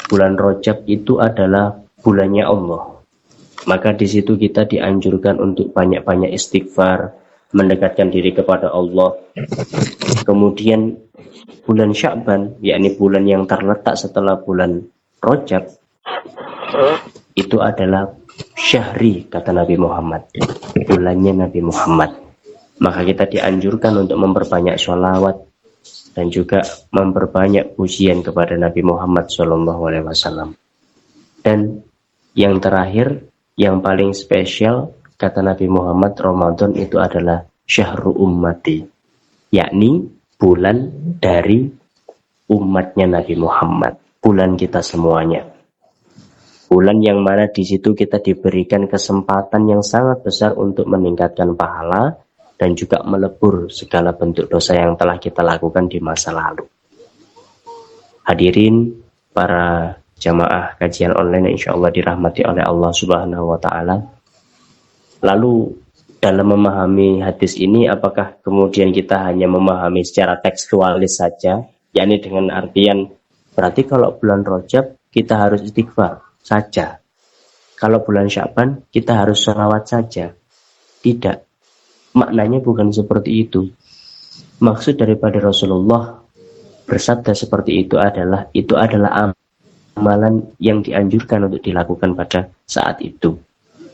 bulan Rajab itu adalah bulannya Allah. Maka di situ kita dianjurkan untuk banyak-banyak istighfar, mendekatkan diri kepada Allah. Kemudian bulan Sya'ban, yakni bulan yang terletak setelah bulan Rajab, itu adalah syahri, kata Nabi Muhammad, bulannya Nabi Muhammad. Maka kita dianjurkan untuk memperbanyak sholawat dan juga memperbanyak pujian kepada Nabi Muhammad SAW. Dan yang terakhir, yang paling spesial, kata Nabi Muhammad, Ramadan itu adalah syahru ummati, yakni bulan dari umatnya Nabi Muhammad, bulan kita semuanya. Bulan yang mana di situ kita diberikan kesempatan yang sangat besar untuk meningkatkan pahala dan juga melebur segala bentuk dosa yang telah kita lakukan di masa lalu. Hadirin para jamaah kajian online yang insya Allah dirahmati oleh Allah Subhanahu wa Ta'ala. Lalu dalam memahami hadis ini, apakah kemudian kita hanya memahami secara tekstualis saja, yakni dengan artian berarti kalau bulan Rajab kita harus istighfar saja, kalau bulan Sya'ban kita harus sholawat saja? Tidak, maknanya bukan seperti itu. Maksud daripada Rasulullah bersabda seperti itu adalah amalan yang dianjurkan untuk dilakukan pada saat itu.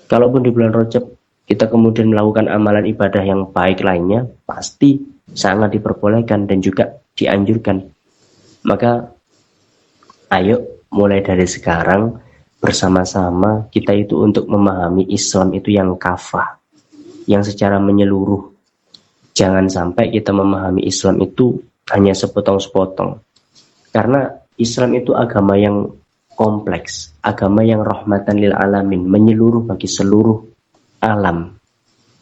Kalaupun di bulan Rajab kita kemudian melakukan amalan ibadah yang baik lainnya, pasti sangat diperbolehkan dan juga dianjurkan. Maka ayo mulai dari sekarang bersama-sama kita itu untuk memahami Islam itu yang kafah, yang secara menyeluruh. Jangan sampai kita memahami Islam itu hanya sepotong-sepotong. Karena Islam itu agama yang kompleks, agama yang rahmatan lil alamin, menyeluruh bagi seluruh alam.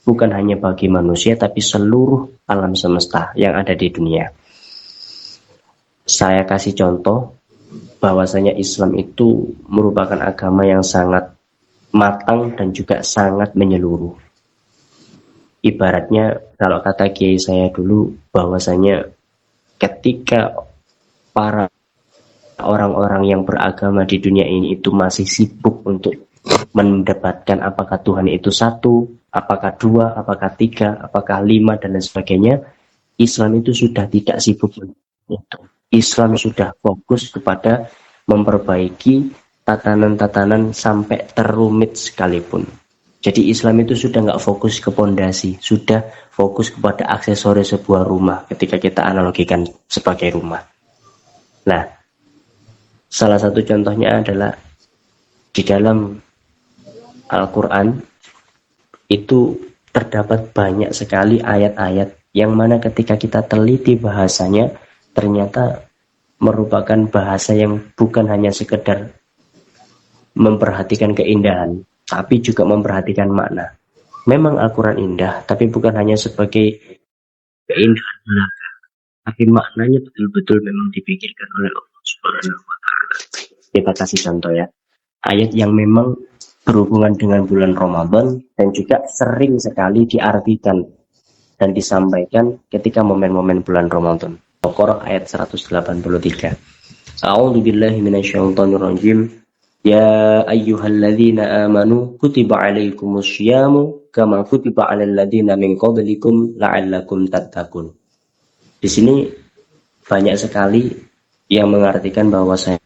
Bukan hanya bagi manusia, tapi seluruh alam semesta yang ada di dunia. Saya kasih contoh bahwasanya Islam itu merupakan agama yang sangat matang dan juga sangat menyeluruh. Ibaratnya kalau kata kiai saya dulu, bahwasanya ketika para orang-orang yang beragama di dunia ini itu masih sibuk untuk mendebatkan apakah Tuhan itu satu, apakah dua, apakah tiga, apakah lima, dan lain sebagainya, Islam itu sudah tidak sibuk itu. Islam sudah fokus kepada memperbaiki tatanan-tatanan sampai terumit sekalipun. Jadi Islam itu sudah nggak fokus ke pondasi, sudah fokus kepada aksesoris sebuah rumah ketika kita analogikan sebagai rumah. Nah, salah satu contohnya adalah di dalam Al-Quran itu terdapat banyak sekali ayat-ayat yang mana ketika kita teliti bahasanya ternyata merupakan bahasa yang bukan hanya sekedar memperhatikan keindahan, tapi juga memperhatikan makna. Memang Al-Quran indah, tapi bukan hanya sebagai keindahan belaka, tapi maknanya betul-betul memang dipikirkan oleh Allah Subhanahu wa Ta'ala. Kita kasih contoh ya, ayat yang memang berhubungan dengan bulan Ramadan dan juga sering sekali diartikan dan disampaikan ketika momen-momen bulan Ramadan. Baqarah ayat 183. A'udzu billahi minasyaitonir rajim. Ya ayyuhalladzina amanu kutiba 'alaikumus syiyamu kama kutiba 'alal ladzina min qablikum la'allakum tattaqun. Di sini banyak sekali yang mengartikan bahwasanya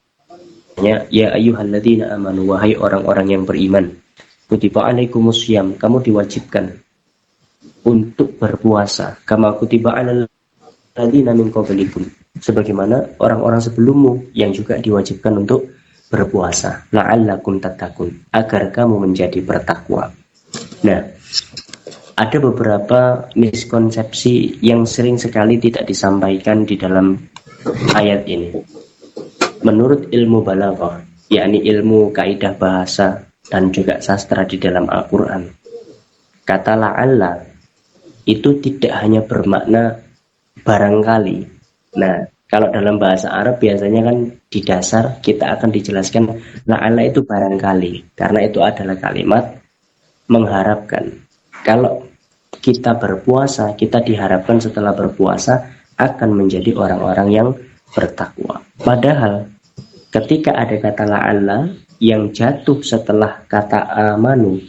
ya ayyuhalladzina amanu, wahai orang-orang yang beriman, kutiba 'alaikumus syiyam, kamu diwajibkan untuk berpuasa, kama kutiba 'alal ladzina min qablikum, sebagaimana orang-orang sebelummu yang juga diwajibkan untuk berpuasa, la'allakum tattaqun, agar kamu menjadi bertakwa. Nah, ada beberapa miskonsepsi yang sering sekali tidak disampaikan di dalam ayat ini. Menurut ilmu balaghah, yakni ilmu kaidah bahasa dan juga sastra di dalam Al-Quran, kata la'alla itu tidak hanya bermakna barangkali. Nah, kalau dalam bahasa Arab biasanya kan di dasar kita akan dijelaskan la'alla itu barangkali, karena itu adalah kalimat mengharapkan. Kalau kita berpuasa, kita diharapkan setelah berpuasa akan menjadi orang-orang yang bertakwa. Padahal ketika ada kata la'alla yang jatuh setelah kata amanu,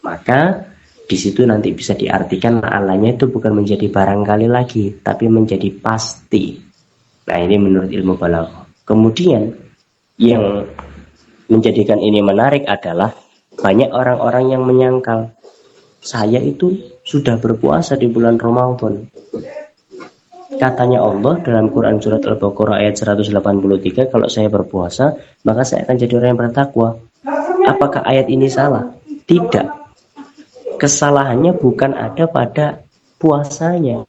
maka di situ nanti bisa diartikan la'allanya itu bukan menjadi barangkali lagi, tapi menjadi pasti. Nah, ini menurut ilmu balaghah. Kemudian yang menjadikan ini menarik adalah banyak orang-orang yang menyangkal, saya itu sudah berpuasa di bulan Ramadan. Katanya Allah dalam Quran surat Al-Baqarah ayat 183, kalau saya berpuasa maka saya akan jadi orang yang bertakwa. Apakah ayat ini salah? Tidak. Kesalahannya bukan ada pada puasanya,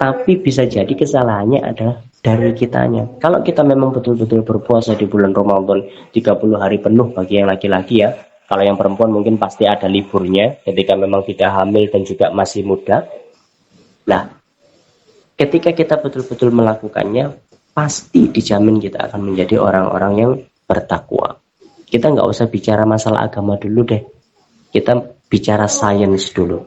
tapi bisa jadi kesalahannya adalah dari kitanya. Kalau kita memang betul-betul berpuasa di bulan Ramadan 30 hari penuh bagi yang laki-laki ya. Kalau yang perempuan mungkin pasti ada liburnya ketika memang tidak hamil dan juga masih muda. Nah, ketika kita betul-betul melakukannya, pasti dijamin kita akan menjadi orang-orang yang bertakwa. Kita nggak usah bicara masalah agama dulu deh. Kita bicara sains dulu.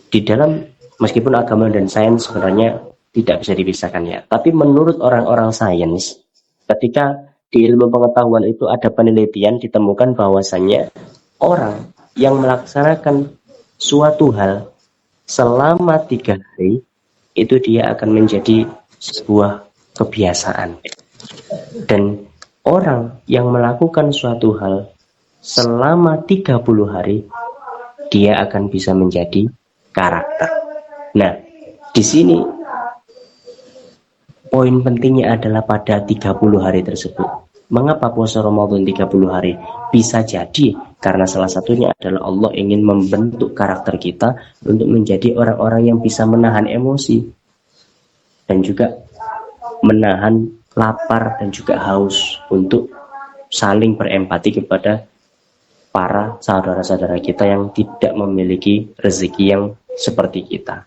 Di dalam, meskipun agama dan sains sebenarnya tidak bisa dipisahkan ya. Tapi menurut orang-orang sains, ketika di ilmu pengetahuan itu ada penelitian ditemukan bahwasannya orang yang melaksanakan suatu hal selama 3 hari, itu dia akan menjadi sebuah kebiasaan. Dan orang yang melakukan suatu hal selama 30 hari, dia akan bisa menjadi karakter. Nah, di sini poin pentingnya adalah pada 30 hari tersebut. Mengapa puasa Ramadan 30 hari? Bisa jadi karena salah satunya adalah Allah ingin membentuk karakter kita untuk menjadi orang-orang yang bisa menahan emosi dan juga menahan lapar dan juga haus, untuk saling berempati kepada para saudara-saudara kita yang tidak memiliki rezeki yang seperti kita.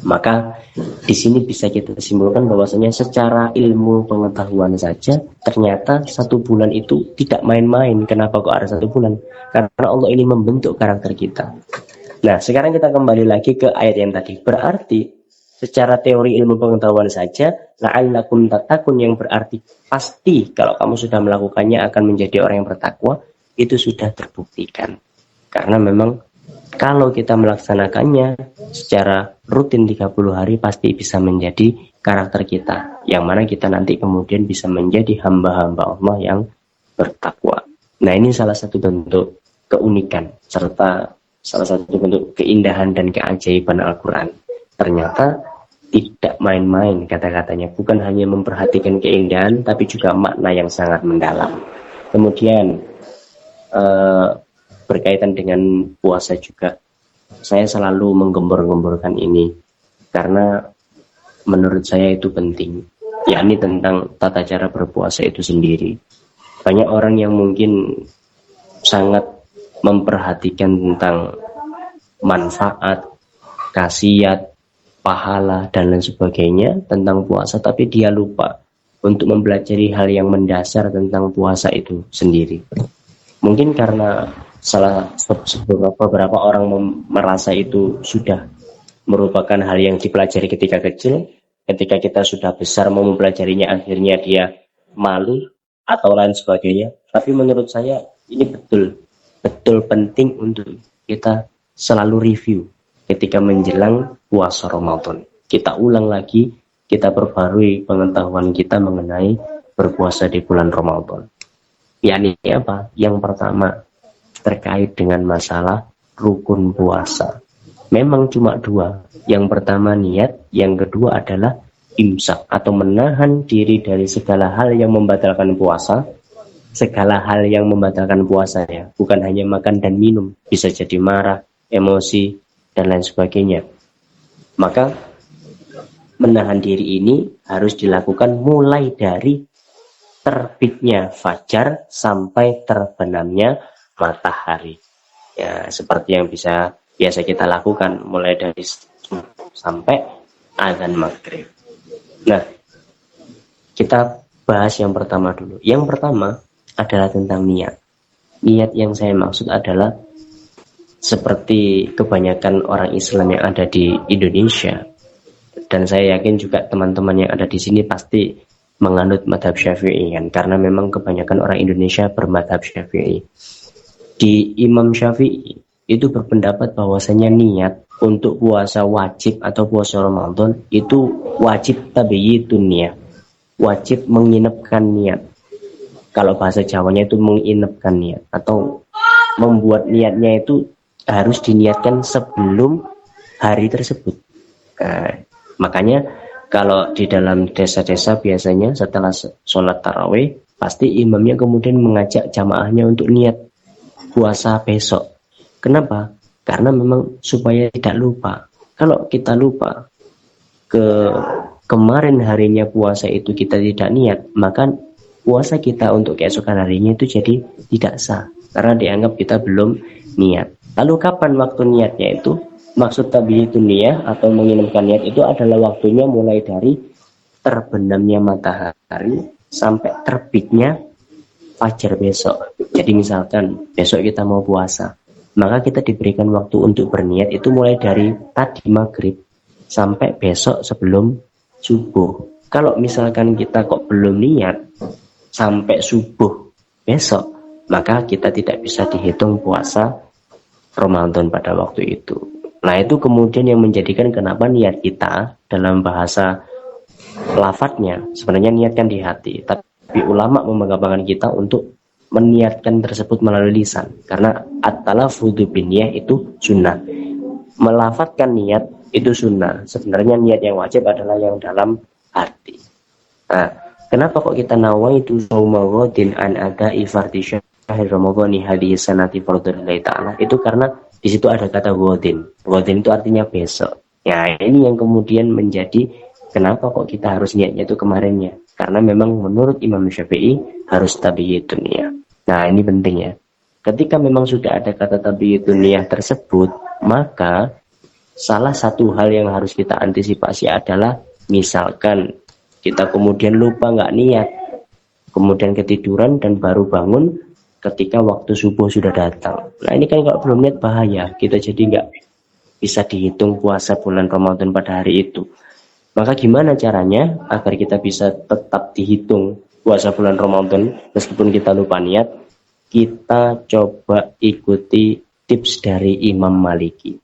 Maka di sini bisa kita simpulkan bahwasanya secara ilmu pengetahuan saja ternyata 1 bulan itu tidak main-main. Kenapa kok ada 1 bulan? Karena Allah ini membentuk karakter kita. Nah, sekarang kita kembali lagi ke ayat yang tadi. Berarti secara teori ilmu pengetahuan saja, la'allakum tattaqun, yang berarti pasti kalau kamu sudah melakukannya akan menjadi orang yang bertakwa, itu sudah terbuktikan. Karena memang kalau kita melaksanakannya secara rutin 30 hari pasti bisa menjadi karakter kita, yang mana kita nanti kemudian bisa menjadi hamba-hamba Allah yang bertakwa. Nah, ini salah satu bentuk keunikan serta salah satu bentuk keindahan dan keajaiban Al-Quran. Ternyata tidak main-main kata-katanya, bukan hanya memperhatikan keindahan tapi juga makna yang sangat mendalam. Kemudian berkaitan dengan puasa juga, saya selalu menggembor-gemborkan ini karena menurut saya itu penting, yakni tentang tata cara berpuasa itu sendiri. Banyak orang yang mungkin sangat memperhatikan tentang manfaat, khasiat, pahala dan lain sebagainya tentang puasa, tapi dia lupa untuk mempelajari hal yang mendasar tentang puasa itu sendiri. Mungkin karena beberapa orang merasa itu sudah merupakan hal yang dipelajari ketika kecil, ketika kita sudah besar mau mempelajarinya akhirnya dia malu atau lain sebagainya. Tapi menurut saya ini betul penting untuk kita selalu review ketika menjelang puasa Ramadan. Kita ulang lagi, kita perbarui pengetahuan kita mengenai berpuasa di bulan Ramadan. Yakni apa? Yang pertama, terkait dengan masalah rukun puasa. Memang cuma 2. Yang pertama niat, yang kedua adalah imsak atau menahan diri dari segala hal yang membatalkan puasa. Segala hal yang membatalkan puasa ya, bukan hanya makan dan minum, bisa jadi marah, emosi dan lain sebagainya. Maka menahan diri ini harus dilakukan mulai dari terbitnya fajar sampai terbenamnya matahari. Ya, seperti yang biasa kita lakukan mulai dari sampai azan maghrib. Nah, kita bahas yang pertama dulu. Yang pertama adalah tentang niat. Niat yang saya maksud adalah seperti kebanyakan orang Islam yang ada di Indonesia, dan saya yakin juga teman-teman yang ada di sini pasti menganut madhab Syafi'i kan, karena memang kebanyakan orang Indonesia bermadhab Syafi'i. Di Imam Syafi'i itu berpendapat bahwasanya niat untuk puasa wajib atau puasa Ramadan itu wajib tabiyyitun niyah, wajib menginapkan niat. Kalau bahasa Jawanya itu menginapkan niat atau membuat niatnya itu harus diniatkan sebelum hari tersebut. Makanya kalau di dalam desa-desa biasanya setelah sholat tarawih pasti imamnya kemudian mengajak jamaahnya untuk niat puasa besok. Kenapa? Karena memang supaya tidak lupa. Kalau kita lupa kemarin harinya puasa itu kita tidak niat, maka puasa kita untuk keesokan harinya itu jadi tidak sah karena dianggap kita belum niat. Lalu kapan waktu niatnya itu? Maksud tabiyyitun niyah atau menginapkan niat itu adalah waktunya mulai dari terbenamnya matahari sampai terbitnya fajar besok. Jadi misalkan besok kita mau puasa, maka kita diberikan waktu untuk berniat itu mulai dari tadi maghrib sampai besok sebelum subuh. Kalau misalkan kita kok belum niat sampai subuh besok, maka kita tidak bisa dihitung puasa Ramadan pada waktu itu. Nah itu kemudian yang menjadikan kenapa niat kita dalam bahasa lafadznya sebenarnya niatkan di hati, tapi ulama menggambarkan kita untuk meniatkan tersebut melalui lisan, karena at-talafudzu binniyah itu sunnah, melafadzkan niat itu sunnah. Sebenarnya niat yang wajib adalah yang dalam hati. Nah, kenapa kok kita nawaitu shauma ghadin an ada'i fardhi syahr ramadhani hadhihi sanati fardhillahi ta'ala? Itu karena di situ ada kata ghadin. Ghadin itu artinya besok. Ya, ini yang kemudian menjadi kenapa kok kita harus niatnya itu kemarinnya? Karena memang menurut Imam Syafi'i harus tabiyyitun niyah. Nah, ini penting ya. Ketika memang sudah ada kata tabiyyitun niyah tersebut, maka salah satu hal yang harus kita antisipasi adalah misalkan kita kemudian lupa nggak niat, kemudian ketiduran dan baru bangun ketika waktu subuh sudah datang. Nah ini kan kalau belum niat bahaya, kita jadi nggak bisa dihitung puasa bulan Ramadan pada hari itu. Maka gimana caranya agar kita bisa tetap dihitung puasa bulan Ramadan meskipun kita lupa niat? Kita coba ikuti tips dari Imam Maliki.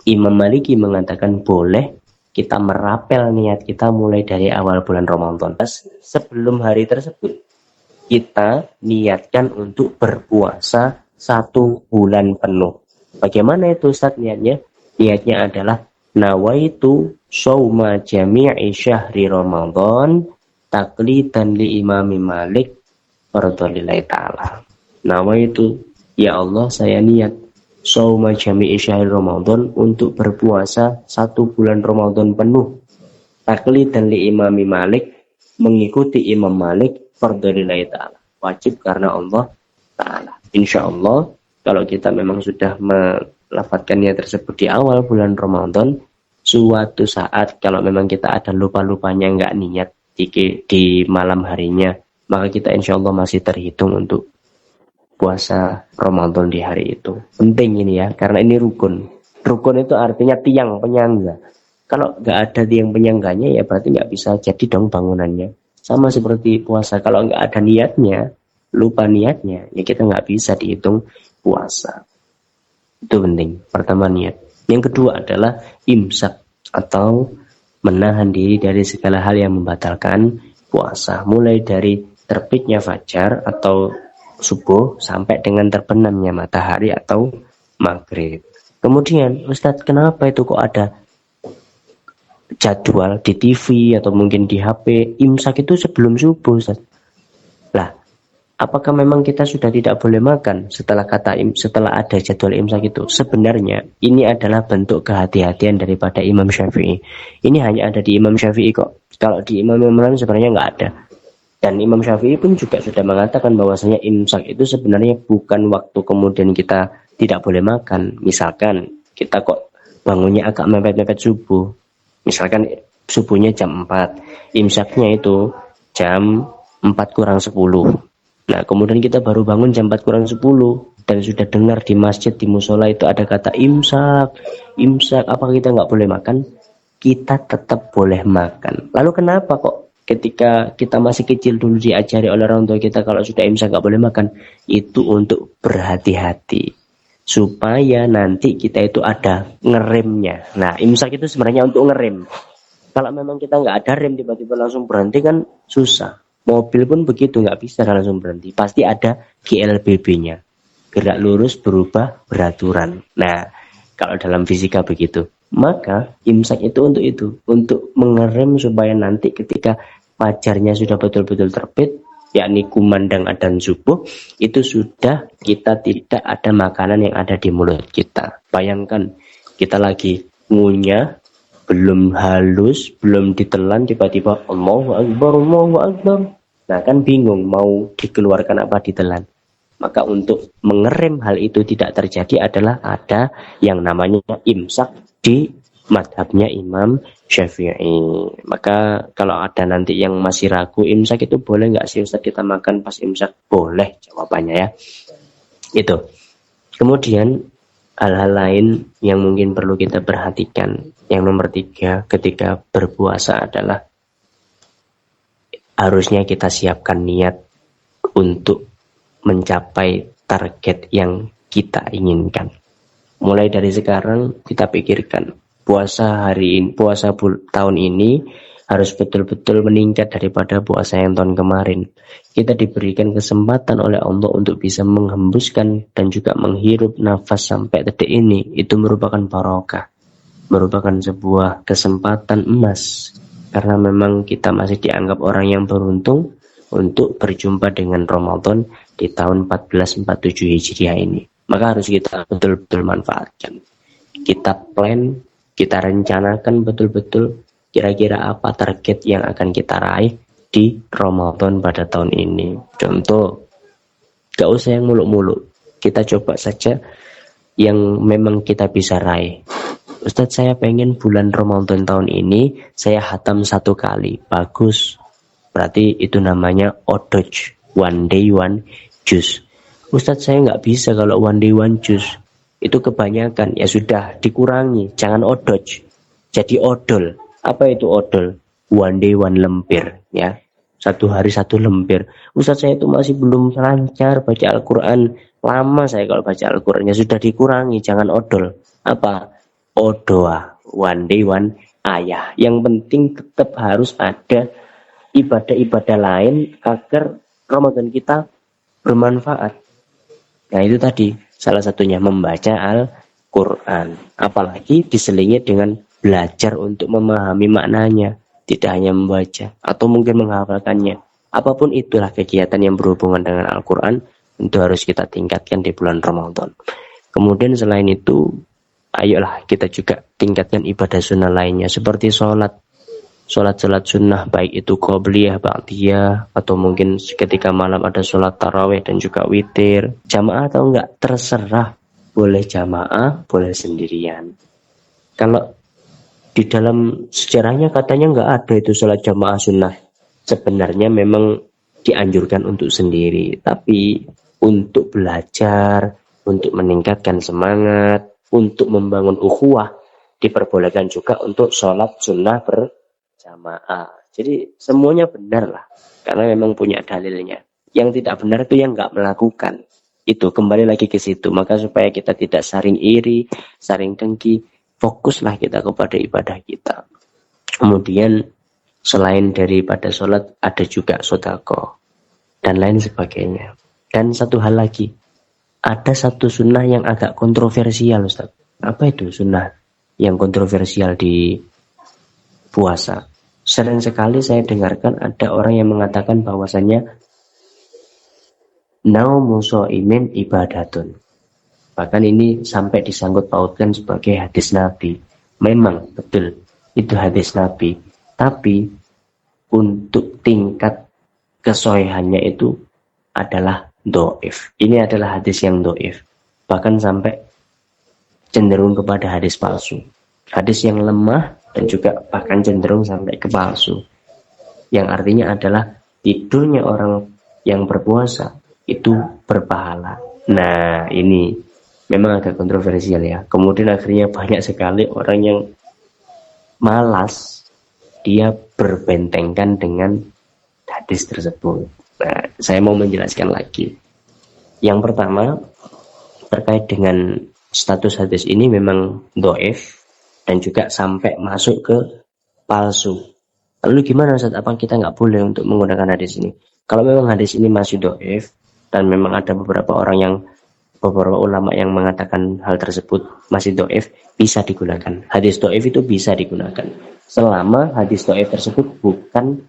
Imam Maliki mengatakan boleh kita merapel niat kita mulai dari awal bulan Ramadan. Sebelum hari tersebut kita niatkan untuk berpuasa 1 bulan penuh. Bagaimana itu Ustaz niatnya? Niatnya adalah nawaitu shauma jami'i syahri Ramadan taqlidan li Imam Malik radhiyallahu ta'ala. Nawaitu, ya Allah saya niat shauma jami'i syahri Ramadan untuk berpuasa 1 bulan Ramadan penuh. Taqlidan li Imam Malik, mengikuti Imam Malik fardhillahi ta'ala, wajib karena Allah ta'ala. Insya Allah kalau kita memang sudah melafadzkan niat tersebut di awal bulan Ramadan, suatu saat kalau memang kita ada lupa-lupanya nggak niat di malam harinya, maka kita insya Allah masih terhitung untuk puasa Ramadan di hari itu. Penting ini ya, karena ini rukun. Rukun itu artinya tiang penyangga. Kalau nggak ada tiang penyangganya ya berarti nggak bisa jadi dong bangunannya. Sama seperti puasa, kalau nggak ada niatnya, lupa niatnya, ya kita nggak bisa dihitung puasa. Itu penting. Pertama niat. Yang kedua adalah imsak atau menahan diri dari segala hal yang membatalkan puasa. Mulai dari terbitnya fajar atau subuh sampai dengan terbenamnya matahari atau maghrib. Kemudian, Ustadz, kenapa itu kok ada jadwal di TV atau mungkin di HP imsak itu sebelum subuh, Ustaz? Lah, apakah memang kita sudah tidak boleh makan setelah ada jadwal imsak itu? Sebenarnya ini adalah bentuk kehati-hatian daripada Imam Syafi'i. Ini hanya ada di Imam Syafi'i kok. Kalau di Imam lain sebenarnya nggak ada. Dan Imam Syafi'i pun juga sudah mengatakan bahwasanya imsak itu sebenarnya bukan waktu kemudian kita tidak boleh makan. Misalkan kita kok bangunnya agak mepet-mepet subuh. Misalkan subuhnya jam 4, imsaknya itu jam 4 kurang 10. Nah, kemudian kita baru bangun jam 4 kurang 10 dan sudah dengar di masjid, di musola itu ada kata imsak. Imsak, apa kita nggak boleh makan? Kita tetap boleh makan. Lalu kenapa kok ketika kita masih kecil dulu diajari oleh orang tua kita kalau sudah imsak nggak boleh makan, itu untuk berhati-hati supaya nanti kita itu ada ngeremnya. Nah, imsak itu sebenarnya untuk ngerem. Kalau memang kita nggak ada rem tiba-tiba langsung berhenti kan susah. Mobil pun begitu, nggak bisa langsung berhenti. Pasti ada GLBB-nya. Gerak lurus berubah beraturan. Nah, kalau dalam fisika begitu. Maka imsak itu, untuk mengerem supaya nanti ketika fajarnya sudah betul-betul terbit, yakni kumandang adzan subuh, itu sudah kita tidak ada makanan yang ada di mulut kita. Bayangkan kita lagi ngunyah, belum halus, belum ditelan, tiba-tiba Allahu Akbar, Allahu Akbar. Nah kan bingung mau dikeluarkan apa ditelan. Maka untuk mengerem hal itu tidak terjadi adalah ada yang namanya imsak di madhabnya Imam Syafi'i. Maka kalau ada nanti yang masih ragu imsak itu boleh nggak sih Ustaz kita makan pas imsak? Boleh jawabannya ya. Itu. Kemudian hal-hal lain yang mungkin perlu kita perhatikan. Yang nomor 3 ketika berpuasa adalah harusnya kita siapkan niat untuk mencapai target yang kita inginkan. Mulai dari sekarang kita pikirkan puasa tahun ini harus betul-betul meningkat daripada puasa yang tahun kemarin. Kita diberikan kesempatan oleh Allah untuk bisa menghembuskan dan juga menghirup nafas sampai detik ini. Itu merupakan barokah, merupakan sebuah kesempatan emas. Karena memang kita masih dianggap orang yang beruntung untuk berjumpa dengan Ramadan di tahun 1447 Hijriah ini. Maka harus kita betul-betul manfaatkan. Kita plan, kita rencanakan betul-betul kira-kira apa target yang akan kita raih di Ramadan pada tahun ini. Contoh, gak usah yang muluk-muluk. Kita coba saja yang memang kita bisa raih. Ustadz, saya pengen bulan Ramadan tahun ini saya hatam 1 kali. Bagus. Berarti itu namanya odoj, one day one juz. Ustadz, saya nggak bisa kalau one day one juz. Itu kebanyakan. Ya sudah, dikurangi. Jangan odoj. Jadi odol. Apa itu odol? One day one lempir. Ya, 1 hari 1 lempir. Ustadz, saya itu masih belum lancar baca Al-Quran. Lama saya kalau baca Al-Qurannya. Sudah dikurangi. Jangan odol. Apa? Odoa, one day one ayah. Yang penting tetap harus ada ibadah-ibadah lain agar Ramadan kita bermanfaat. Nah itu tadi salah satunya membaca Al-Quran. Apalagi diselingi dengan belajar untuk memahami maknanya. Tidak hanya membaca atau mungkin menghafalkannya. Apapun itulah kegiatan yang berhubungan dengan Al-Quran, itu harus kita tingkatkan di bulan Ramadan. Kemudian selain itu, ayolah kita juga tingkatkan ibadah sunnah lainnya seperti sholat sunnah, baik itu qobliyah, ba'diyah, atau mungkin ketika malam ada sholat tarawih dan juga witir. Jamaah atau enggak terserah, boleh jamaah, boleh sendirian. Kalau di dalam sejarahnya katanya enggak ada itu sholat jamaah sunnah. Sebenarnya memang dianjurkan untuk sendiri, tapi untuk belajar, untuk meningkatkan semangat, untuk membangun ukhuwah, diperbolehkan juga untuk sholat sunnah berjamaah. Jadi semuanya benar lah, karena memang punya dalilnya. Yang tidak benar itu yang nggak melakukan. Itu kembali lagi ke situ. Maka supaya kita tidak saling iri, saling dengki, fokuslah kita kepada ibadah kita. Kemudian selain daripada sholat, ada juga sedekah dan lain sebagainya. Dan satu hal lagi, ada satu sunnah yang agak kontroversial, Ustaz. Apa itu sunnah yang kontroversial di puasa? Sering sekali saya dengarkan ada orang yang mengatakan bahwasannya naumu shaimin ibadatun. Bahkan ini sampai disangkut pautkan sebagai hadis Nabi. Memang betul itu hadis Nabi. Tapi untuk tingkat kesohihannya itu adalah do'if. Ini adalah hadis yang do'if. Bahkan sampai cenderung kepada hadis palsu. Hadis yang lemah dan juga bahkan cenderung sampai ke palsu. Yang artinya adalah tidurnya orang yang berpuasa itu berpahala. Nah ini memang agak kontroversial ya. Kemudian akhirnya banyak sekali orang yang malas dia berbentengkan dengan hadis tersebut. Nah, saya mau menjelaskan lagi. Yang pertama, terkait dengan status hadis ini memang dhaif dan juga sampai masuk ke palsu. Lalu gimana Ustaz? Apa kita nggak boleh untuk menggunakan hadis ini? Kalau memang hadis ini masih dhaif dan memang ada beberapa ulama yang mengatakan hal tersebut masih dhaif, bisa digunakan. Hadis dhaif itu bisa digunakan selama hadis dhaif tersebut bukan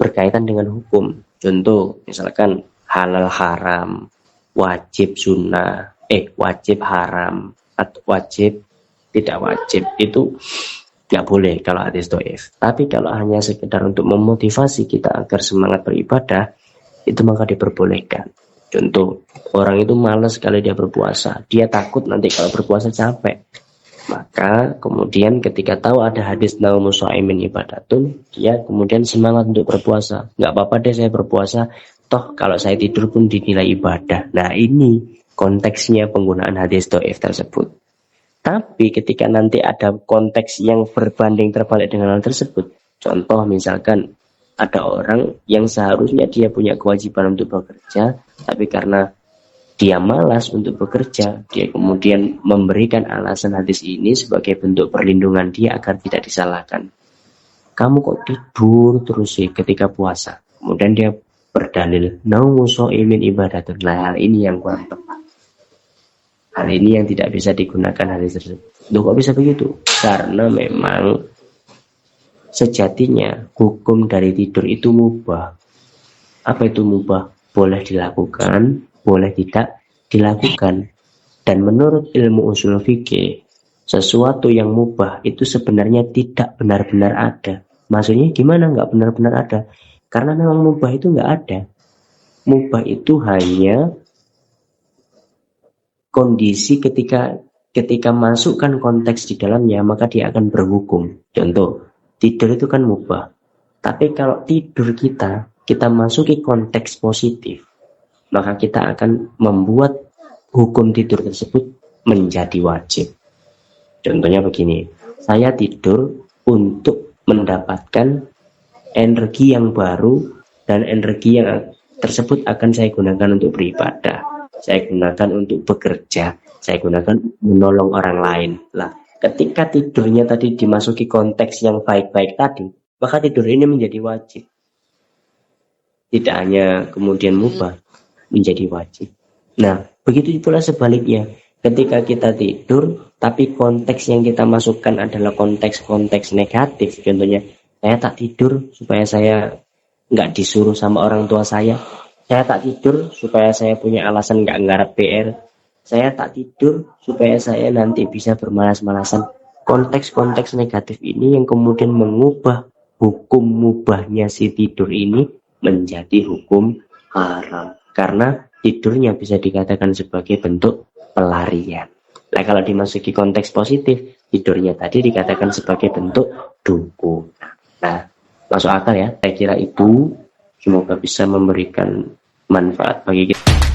berkaitan dengan hukum. Contoh, misalkan halal haram, wajib sunnah, wajib haram, atau wajib tidak wajib, itu tidak boleh kalau hadis dhaif. Tapi kalau hanya sekedar untuk memotivasi kita agar semangat beribadah, itu maka diperbolehkan. Contoh, orang itu malas sekali dia berpuasa, dia takut nanti kalau berpuasa capek. Maka kemudian ketika tahu ada hadis naumu shaimin ibadatun, dia kemudian semangat untuk berpuasa. Nggak apa-apa deh saya berpuasa, toh kalau saya tidur pun dinilai ibadah. Nah, ini konteksnya penggunaan hadis dhaif tersebut. Tapi ketika nanti ada konteks yang berbanding terbalik dengan hal tersebut, contoh misalkan ada orang yang seharusnya dia punya kewajiban untuk bekerja, tapi karena dia malas untuk bekerja, dia kemudian memberikan alasan hadis ini sebagai bentuk perlindungan dia agar tidak disalahkan. Kamu kok tidur terus sih ketika puasa? Kemudian dia berdalil, naumu shaimin ibadatun. Nah, hal ini yang kurang tepat. Hal ini yang tidak bisa digunakan hadis tersebut. Loh, kok bisa begitu? Karena memang sejatinya hukum dari tidur itu mubah. Apa itu mubah? Boleh dilakukan, boleh tidak dilakukan. Dan menurut ilmu usul fikih, sesuatu yang mubah itu sebenarnya tidak benar-benar ada. Maksudnya gimana nggak benar-benar ada? Karena memang mubah itu nggak ada. Mubah itu hanya kondisi ketika masukkan konteks di dalamnya, maka dia akan berhukum. Contoh, tidur itu kan mubah. Tapi kalau tidur kita masuki konteks positif, maka kita akan membuat hukum tidur tersebut menjadi wajib. Contohnya begini, saya tidur untuk mendapatkan energi yang baru, dan energi yang tersebut akan saya gunakan untuk beribadah, saya gunakan untuk bekerja, saya gunakan menolong orang lain. Lah, ketika tidurnya tadi dimasuki konteks yang baik-baik tadi, maka tidur ini menjadi wajib. Tidak hanya kemudian mubah, menjadi wajib. Nah, begitu pula sebaliknya. Ketika kita tidur, tapi konteks yang kita masukkan adalah konteks-konteks negatif. Contohnya, saya tak tidur supaya saya nggak disuruh sama orang tua saya. Saya tak tidur supaya saya punya alasan nggak nggarap PR. Saya tak tidur supaya saya nanti bisa bermalas-malasan. Konteks-konteks negatif ini yang kemudian mengubah hukum mubahnya si tidur ini menjadi hukum haram. Karena tidurnya bisa dikatakan sebagai bentuk pelarian. Nah, kalau dimasuki konteks positif, tidurnya tadi dikatakan sebagai bentuk dukung. Nah, masuk akal ya. Saya kira itu semoga bisa memberikan manfaat bagi kita.